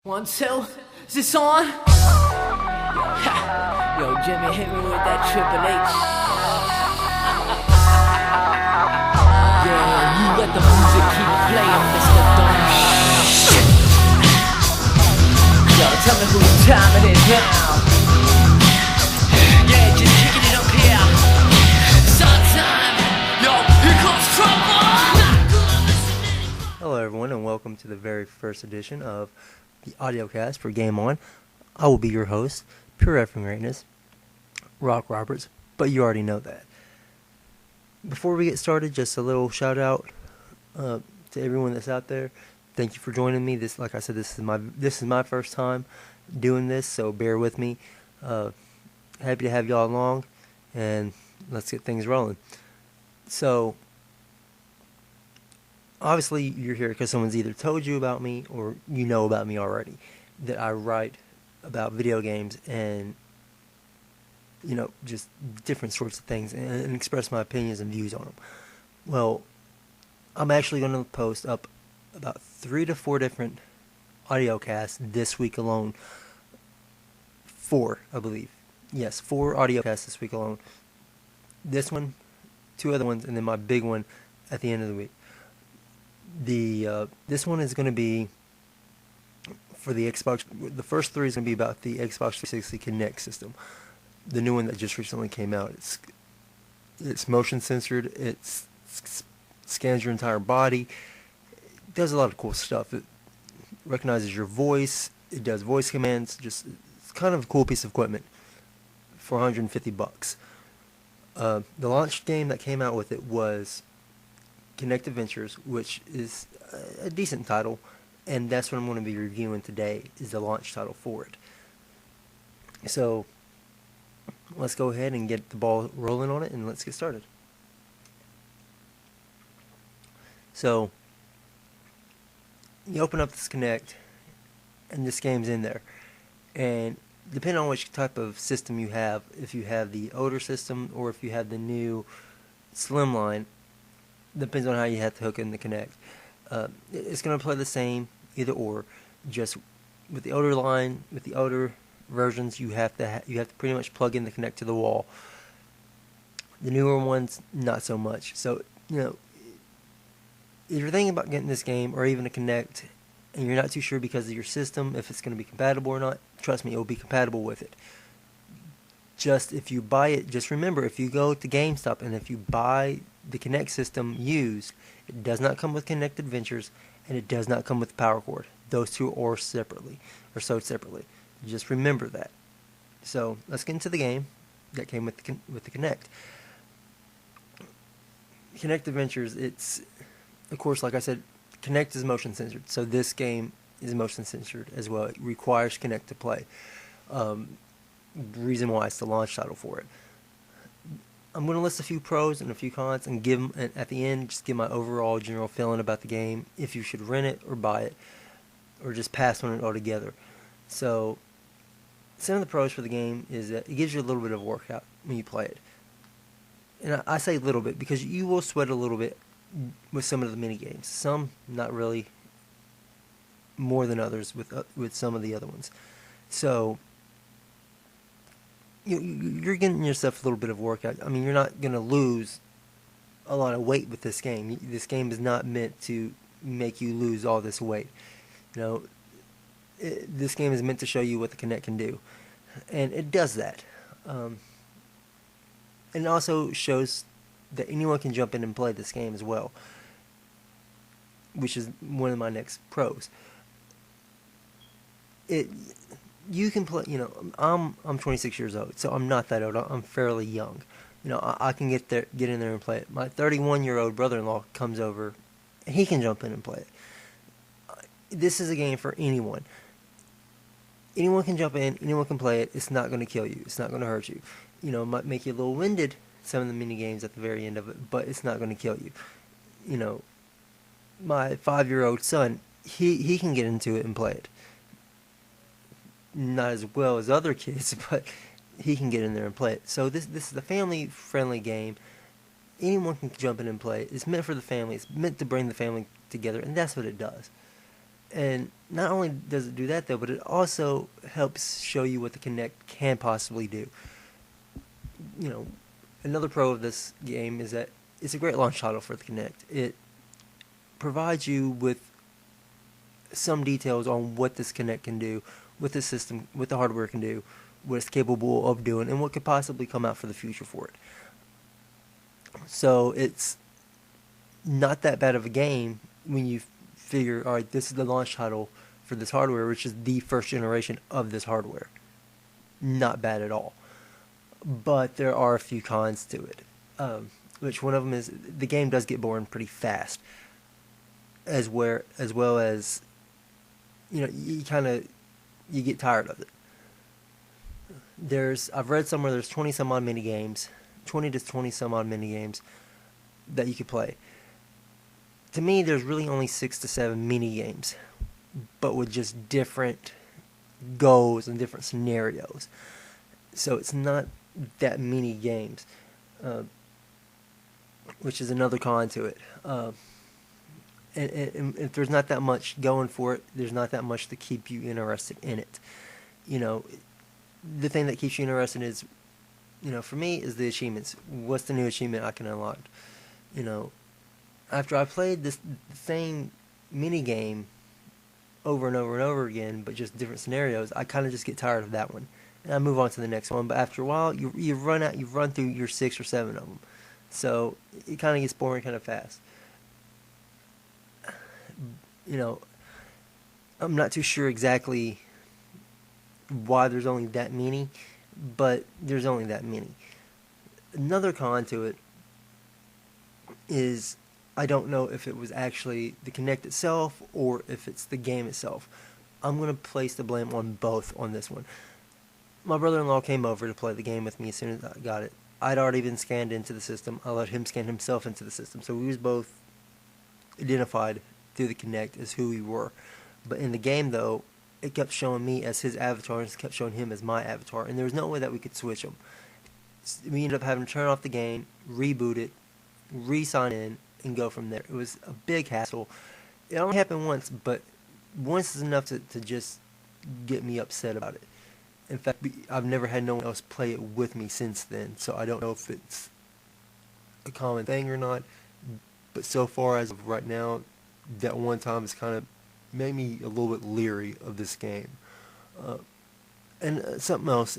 1, 2, is this on? Yo, Jimmy, hit me with that Triple H. Yeah, you let the music keep playing, Mr. Dumb Shit. Yo, tell me whose time it is now. Yeah, just kicking it up here. Sometime, yo, here comes trouble. Hello everyone and welcome to the very first edition of the audiocast for Game On. I will be your host, Pure Wrestling Greatness, Rock Roberts, but you already know that. Before we get started, just a little shout out to everyone that's out there. Thank you for joining me. Like I said, this is my first time doing this, so bear with me. Happy to have y'all along, and let's get things rolling. So, obviously, you're here because someone's either told you about me or you know about me already, that I write about video games and, just different sorts of things and express my opinions and views on them. Well, I'm actually going to post up about 3 to 4 different audio casts this week alone. 4, I believe. Yes, 4 audio casts this week alone. This one, 2 other ones, and then my big one at the end of the week. This one is going to be for the Xbox. The first 3 is going to be about the Xbox 360 Kinect system, the new one that just recently came out. It's motion censored. It scans your entire body. It does a lot of cool stuff. It recognizes your voice. It does voice commands. It's kind of a cool piece of equipment for $150. The launch game that came out with it was Kinect Adventures, which is a decent title, and that's what I'm going to be reviewing today, is the launch title for it. So, let's go ahead and get the ball rolling on it, and let's get started. So, you open up this Kinect, and this game's in there, and depending on which type of system you have, if you have the older system, or if you have the new Slimline, depends on how you have to hook in the Kinect. It's going to play the same, either or. Just with the older line, with the older versions, you have to pretty much plug in the Kinect to the wall. The newer ones, not so much. So, if you're thinking about getting this game, or even a Kinect, and you're not too sure because of your system, if it's going to be compatible or not, trust me, it will be compatible with it. Just if you buy it, just remember, if you go to GameStop and if you buy the Kinect system used, it does not come with Kinect Adventures, and it does not come with power cord. Those two are sold separately. Just remember that. So let's get into the game that came with the Kinect. Kinect Adventures. It's, of course, like I said, Kinect is motion censored, so this game is motion censored as well. It requires Kinect to play. Reason why it's the launch title for it. I'm going to list a few pros and a few cons, and at the end, just give my overall general feeling about the game, if you should rent it or buy it, or just pass on it altogether. So, some of the pros for the game is that it gives you a little bit of workout when you play it. And I say a little bit because you will sweat a little bit with some of the mini games. Some, not really, more than others with some of the other ones. So, you're getting yourself a little bit of workout. I mean, you're not going to lose a lot of weight with this game. This game is not meant to make you lose all this weight. This game is meant to show you what the Kinect can do. And it does that. And it also shows that anyone can jump in and play this game as well, which is one of my next pros. You can play, I'm 26 years old, so I'm not that old. I'm fairly young. I can get in there and play it. My 31-year-old brother-in-law comes over, and he can jump in and play it. This is a game for anyone. Anyone can jump in, anyone can play it. It's not going to kill you. It's not going to hurt you. It might make you a little winded, some of the mini games at the very end of it, but it's not going to kill you. My 5-year-old son, he can get into it and play it. Not as well as other kids, but he can get in there and play it. So this is a family-friendly game. Anyone can jump in and play it. It's meant for the family. It's meant to bring the family together, and that's what it does. And not only does it do that though, but it also helps show you what the Kinect can possibly do. You know, another pro of this game is that it's a great launch title for the Kinect. It provides you with some details on what this Kinect can do, what the system, what the hardware can do, what it's capable of doing, and what could possibly come out for the future for it. So it's not that bad of a game when you figure, all right, this is the launch title for this hardware, which is the first generation of this hardware. Not bad at all. But there are a few cons to it. Which one of them is the game does get boring pretty fast, as well as you get tired of it. I've read somewhere there's 20 some odd mini games, 20 to 20 some odd mini games that you could play. To me, there's really only 6 to 7 mini games, but with just different goals and different scenarios. So it's not that many games, which is another con to it. And if there's not that much going for it, there's not that much to keep you interested in it. The thing that keeps you interested is, for me, is the achievements. What's the new achievement I can unlock? After I played the same mini game over and over and over again, but just different scenarios, I kind of just get tired of that one, and I move on to the next one. But after a while, you've run through your 6 or 7 of them, so it kind of gets boring kind of fast. I'm not too sure exactly why there's only that many, but there's only that many. Another con to it is I don't know if it was actually the Kinect itself or if it's the game itself. I'm going to place the blame on both on this one. My brother-in-law came over to play the game with me as soon as I got it. I'd already been scanned into the system. I let him scan himself into the system. So we was both identified through the Kinect as who we were. But in the game, though, it kept showing me as his avatar and it kept showing him as my avatar. And there was no way that we could switch them. We ended up having to turn off the game, reboot it, re-sign in, and go from there. It was a big hassle. It only happened once, but once is enough to just get me upset about it. In fact, I've never had no one else play it with me since then, so I don't know if it's a common thing or not. But so far as of right now, that one time has kind of made me a little bit leery of this game. And something else,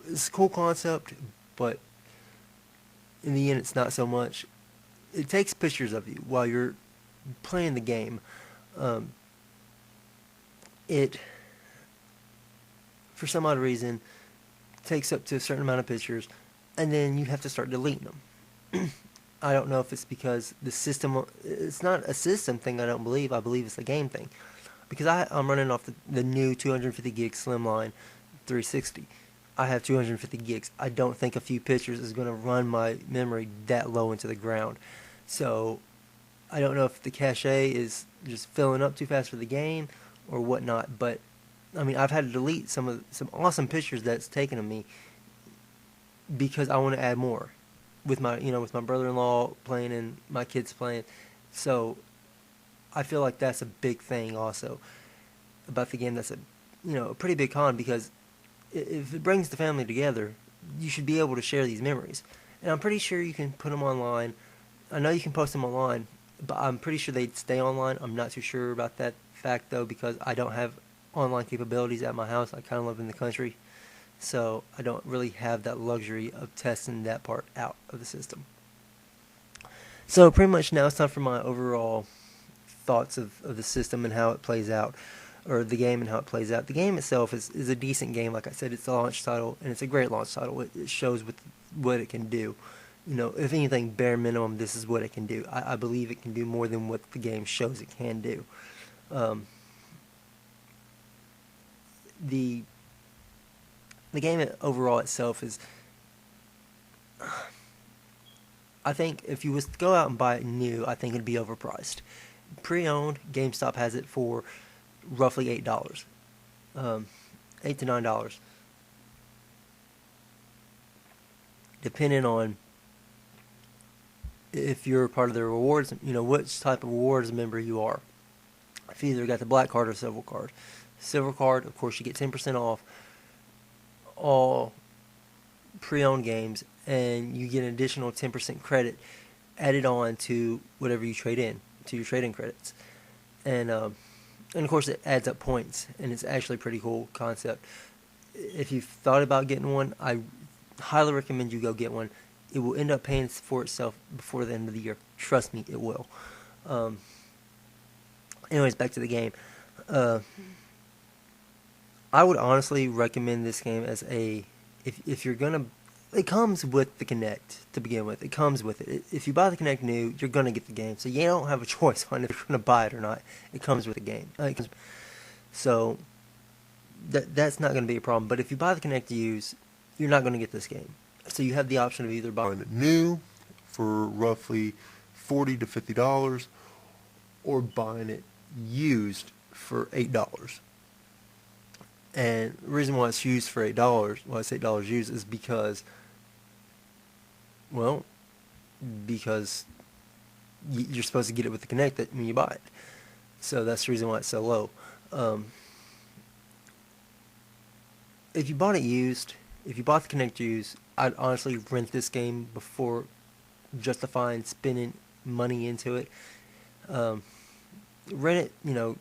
it's a cool concept, but in the end it's not so much. It takes pictures of you while you're playing the game. It, for some odd reason, takes up to a certain amount of pictures, and then you have to start deleting them. I don't know if it's because the system, it's not a system thing, I don't believe. I believe it's a game thing. Because I'm running off the new 250 gig Slimline 360. I have 250 gigs. I don't think a few pictures is going to run my memory that low into the ground. So I don't know if the cache is just filling up too fast for the game or whatnot. But I mean, I've had to delete some awesome pictures that's taken of me because I want to add more with my brother-in-law playing and my kids playing. So I feel like that's a big thing also about the game. That's a pretty big con, because if it brings the family together, you should be able to share these memories. And I'm pretty sure you can put them online. I know you can post them online, but I'm pretty sure they'd stay online. I'm not too sure about that fact, though, because I don't have online capabilities at my house. I kind of live in the country, so I don't really have that luxury of testing that part out of the system. So pretty much now it's time for my overall thoughts of the system and how it plays out, or the game and how it plays out. The game itself is a decent game. Like I said, it's a launch title, and it's a great launch title. It shows what it can do. If anything, bare minimum, this is what it can do. I believe it can do more than what the game shows it can do. The game overall itself is, I think if you was to go out and buy it new, I think it'd be overpriced. Pre-owned, GameStop has it for roughly $8, $8 to $9, depending on if you're part of the rewards, which type of rewards member you are. if you either got the black card or silver card. Silver card, of course, you get 10% off all pre-owned games, and you get an additional 10% credit added on to whatever you trade in, to your trade-in credits. And of course, it adds up points, and it's actually a pretty cool concept. If you've thought about getting one, I highly recommend you go get one. It will end up paying for itself before the end of the year. Trust me, it will. Anyways, back to the game. I would honestly recommend this game as if you're gonna. It comes with the Kinect to begin with. It comes with it. If you buy the Kinect new, you're gonna get the game, so you don't have a choice on if you're gonna buy it or not. It comes with the game, so that's not gonna be a problem. But if you buy the Kinect used, you're not gonna get this game. So you have the option of either buying it new for roughly $40 to $50, or buying it used for $8. And the reason why it's used for $8, why it's $8 used, is because you're supposed to get it with the Kinect when you buy it. So that's the reason why it's so low. If you bought it used, if you bought the Kinect used, I'd honestly rent this game before justifying spending money into it. Rent it,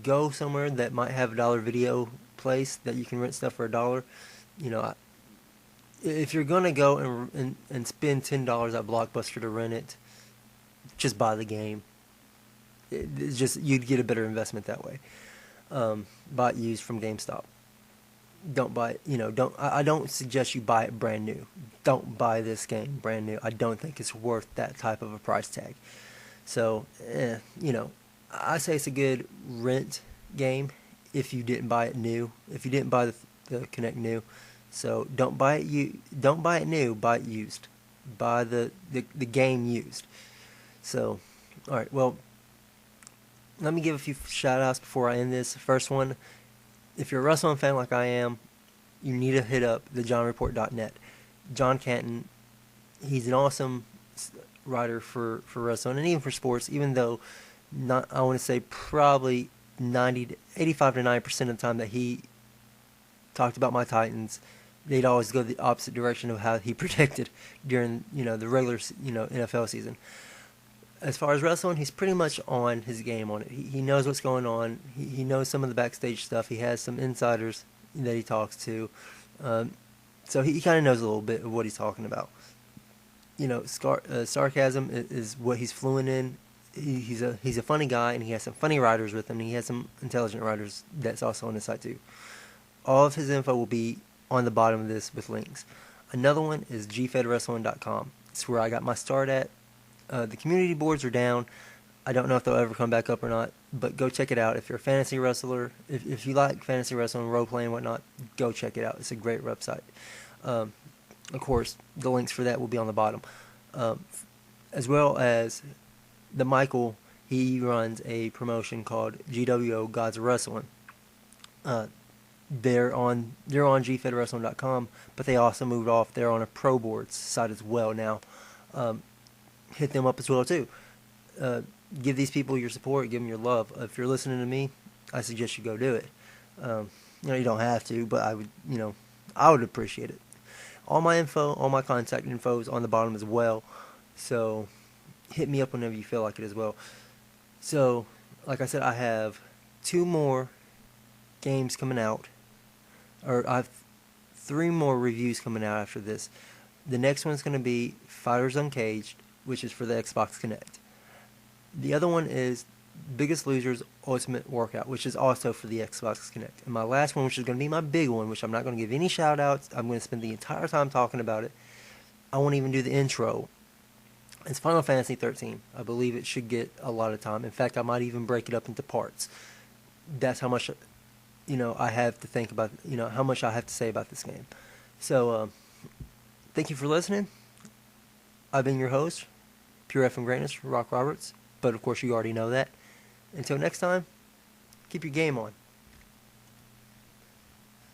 go somewhere that might have a $1 video place that you can rent stuff for $1. If you're gonna go and spend $10 at Blockbuster to rent it, just buy the game. It's just, you'd get a better investment that way. Buy it used from GameStop. Don't buy it. I don't suggest you buy it brand new. Don't buy this game brand new. I don't think it's worth that type of a price tag. So, I say it's a good rent game if you didn't buy it new. If you didn't buy the Kinect new, so don't buy it. Don't buy it new. Buy it used. Buy the game used. So, all right. Well, let me give a few shout outs before I end this. First one, if you're a wrestling fan like I am, you need to hit up thejohnreport.net. John Canton, he's an awesome writer for wrestling and even for sports, even though I want to say probably 85 to 90% of the time that he talked about my Titans, they'd always go the opposite direction of how he predicted during the regular NFL season. As far as wrestling, he's pretty much on his game on it. He knows what's going on. He knows some of the backstage stuff. He has some insiders that he talks to. So he kind of knows a little bit of what he's talking about. Sarcasm is what he's fluent in. He's a funny guy, and he has some funny writers with him, and he has some intelligent writers that's also on his site too. All of his info will be on the bottom of this with links. Another one is GFedWrestling.com. It's where I got my start at. The community boards are down. I don't know if they'll ever come back up or not, but go check it out. If you're a fantasy wrestler, if you like fantasy wrestling, role-playing and whatnot, go check it out. It's a great website. Of course, the links for that will be on the bottom. As well as the Michael, he runs a promotion called GWO Gods of Wrestling. They're on GFedWrestling.com, but they also moved off. They're on a Pro Boards site as well now. Hit them up as well too. Give these people your support. Give them your love. If you're listening to me, I suggest you go do it. You don't have to, but I would appreciate it. All my info, all my contact info is on the bottom as well. So hit me up whenever you feel like it as well. So, like I said, I have 2 more games coming out. Or I have 3 more reviews coming out after this. The next one's going to be Fighters Uncaged, which is for the Xbox Kinect. The other one is Biggest Loser's Ultimate Workout, which is also for the Xbox Kinect. And my last one, which is going to be my big one, which I'm not going to give any shout outs. I'm going to spend the entire time talking about it. I won't even do the intro. It's Final Fantasy 13. I believe it should get a lot of time. In fact, I might even break it up into parts. That's how much I have to think about, how much I have to say about this game. So, thank you for listening. I've been your host, Pure F and Greatness, Rock Roberts. But of course, you already know that. Until next time, keep your game on.